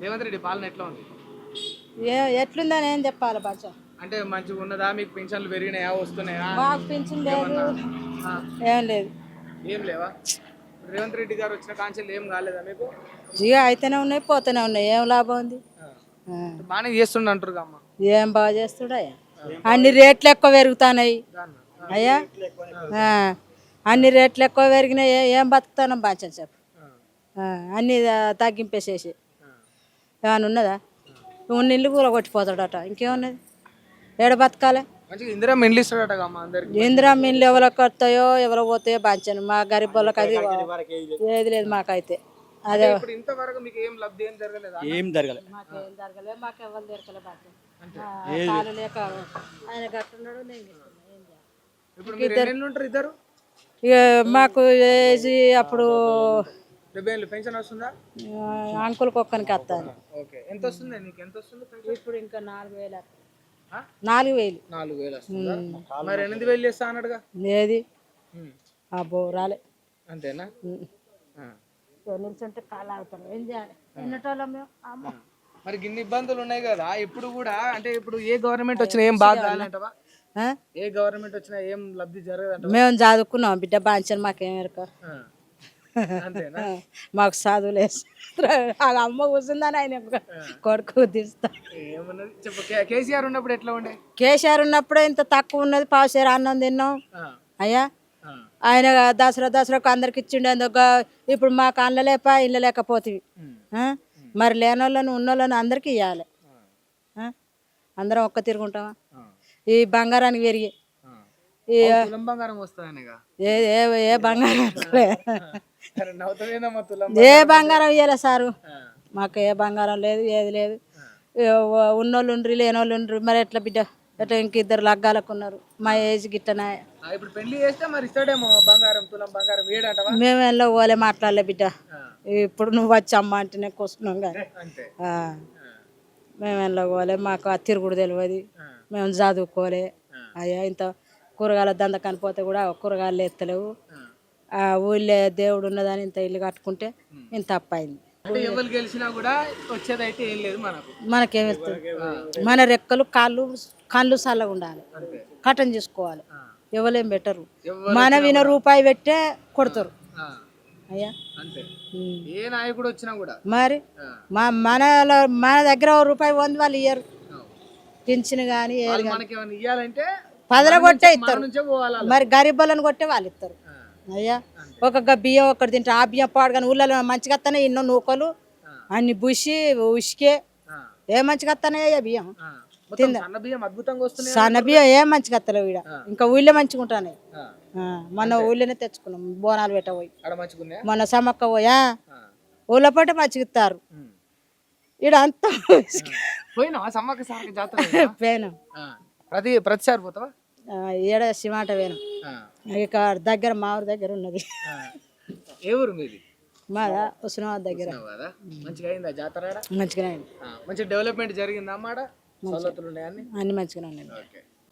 రేవంత్ రెడ్డి పాలన ఎట్లా ఉంది? ఎట్లుందని ఏం చెప్పాలి బాచా? అంటే మంచిగా ఉన్నదా? మీకు పెన్షన్లు పెరిగినాయా, వస్తున్నాయా? మాకు పింఛన్ లేదు, ఆ, ఏం లేదు. ఏం లేవా? రేవంత్ రెడ్డి గారు వచ్చిన కాంచెలు ఏం కాలేదా మీకు? ఇక అయితేనే ఉన్నాయి, పోతూనే ఉన్నాయి, ఏం లాభం ఉంది? ఆ. బాగానే చేస్తుండ అంటారు అమ్మ. ఏం బాగా చేస్తుడయ్యా? అన్ని రేట్లు ఎక్కువ పెరుగుతున్నాయి అయ్యా. అన్ని రేట్లు ఎక్కువ పెరిగినాయి, ఏం బతుకుతాను బాచా చెప్పు? అన్ని తగ్గింపేసేసి ఏమైనా ఉన్నదా? ఉన్న ఇల్లు కూర కొట్టిపోతాడట, ఇంకేమున్నది? ఏడ బతకాలి? మంచిగా ఇందిరా మిండ్లు ఇస్తాడట అమ్మ అందరికి. ఇందిరా మిల్లు ఎవరికి వస్తాయో ఎవరో పోతాయో బాంచాను. మా గరీబ్ వాళ్ళకి అది ఏది లేదు మాకైతే. అదే ఇప్పుడు ఇంతవరకు మీకు ఏం లబ్ధి ఏం జరగలేదా? ఏం జరగలేదు. మాకేం జరగలేదు, మాకెవరు దొరకలే బాధ్యత. కాలు లేక ఆయన కట్టున్నాడు, నేను ఏం చేయాలి? ఇప్పుడు మీరు ఎన్ని ఉంటారు ఇద్దరు? ఇక మాకు ఏజీ అప్పుడు 70 ఏళ్ళు పెన్షన్ వస్తుందా? అంకుల్కి ఒక్కనికి వస్తాను. ఓకే, ఎంత వస్తుంది నీకు? ఎంత వస్తుంది పెన్షన్? ఇప్పుడు ఇంకా 4,000 4,000 4,000 వస్తుందా? మరి 8,000 చేస్తా అన్నాడుగా. ఏది అబ్బో రాలే. అంతేనా? నిల్చుంటే కాలు ఆగుతాను, ఏం చేయాలి? ఎన్నటోళ్ళం మేము. అమ్మ మరి ఇన్ని ఇబ్బందులు ఉన్నాయి కదా ఇప్పుడు కూడా. అంటే ఇప్పుడు ఏ గవర్నమెంట్ వచ్చినా ఏం బాగా కావాలంటవా? ఏ గవర్నమెంట్ వచ్చినా ఏం లబ్ధి జరగదంట. మేము చదువుకున్నాం బిడ్డ, బాంచని మాకేం ఎరక. అంతేనా? మాకు చదువు లేదు. అమ్మ కూర్చుందని ఆయన కొడుకు తీస్తా. ఏమన్నది చెప్పు. కేసీఆర్ ఉన్నప్పుడు ఎట్లా ఉండే? కేసీఆర్ ఉన్నప్పుడే ఇంత తక్కువ ఉన్నది, పావుసేరు అన్నం తిన్నాం అయ్యా. ఆయన దసరాకు అందరికి ఇచ్చిండే. ఇప్పుడు మాకు అన్న లేప ఇళ్ళ లేకపోతే మరి లేనోళ్ళను ఉన్నోళ్ళను అందరికి ఇవ్వాలి. అందరం ఒక్క తిరుగుంటామా? ఈ బంగారానికి పెరిగి బంగారం వస్తుంది. ఏ బంగారం ఏ బంగారం ఇవ్వలే సారు మాకు. ఏ బంగారం లేదు, ఏది లేదు. ఉన్నోళ్ళు ఉండ్రి, లేనోళ్ళు ఉండ్రి. మరి ఎట్లా బిడ్డ? ఎట్లా? ఇంక ఇద్దరు లగ్గాలకు ఉన్నారు, మా ఏజ్ గిట్టనా. ఇప్పుడు పెళ్లి చేస్తే మరి ఇస్తాడేమో బంగారం, తులం బంగారం ఏడంటవా? మేము వెళ్ళ పోలే, మాట్లాడలే బిడ్డ. ఇప్పుడు నువ్వు వచ్చి అమ్మ అంటేనే కూర్చున్నాం కానీ మేము వెళ్ళ పోలే. మాకు ఆ తిరుగుడు తెలియదు, మేము చదువుకోలే అయ్యా. ఇంత కూరగాయల దంద కనిపోతే కూడా కూరగాయలు ఎత్తలేవు. ఆ ఊళ్ళో దేవుడు ఉన్నదని ఇంత ఇల్లు కట్టుకుంటే ఇంత అప్పయింది. అంటే ఎవరు గెలిచినా కూడా వచ్చేదైతే ఏం లేదు మనకు. మనకేమిస్తుంది? మన రెక్కలు కళ్ళు చల్లగా ఉండాలి, కటన్ చేసుకోవాలి. ఎవరేం పెట్టరు. మన విన రూపాయి పెట్టే కొడతారు అయ్యా. అంతే, ఏ నాయకుడు వచ్చినా కూడా. మరి మన దగ్గర రూపాయి వంద వాళ్ళు ఇయ్యరు. పింఛను కానీ ఇయ్యాలంటే పదల కొట్టే ఇస్తారు. మరి గరీబులను కొట్టే వాళ్ళు ఇస్తారు అయ్యా. ఒక బియ్యం ఒక్కటి తింటే ఆ బియ్యం పాడు కానీ ఊళ్ళో మంచిగా వస్తానే ఎన్నో నూకలు అన్ని బుషి ఉసికే ఏ మంచిగా వస్తానే బియ్యం సన్న బియ్యం ఏ మంచిగా వస్తలేవు ఈడ. ఇంకా ఊళ్ళో మంచిగా ఉంటానే. మొన్న ఊళ్ళోనే తెచ్చుకున్నాం బోనాలు పెట్టబోయి. మొన్న సమ్మక్క పోయా ఊళ్ళో పాటు మంచిగా ఇస్తారు. ఈడ అంతా పోయినాం. ప్రతిసారి పోతావా? ఈడ సిమాట పోయినాం. ఇక దగ్గర మా ఊరి దగ్గర ఉన్నది. ఏ ఊరు మీది? మాదా హుస్నాబాద్ దగ్గర. మంచిగా అయిందా జాతర? మంచిగానే అయింది. మంచి డెవలప్మెంట్ జరిగిందా అన్నమాట? సౌలతులు ఉన్నాయా? అన్ని మంచిగానే ఉన్నాయి.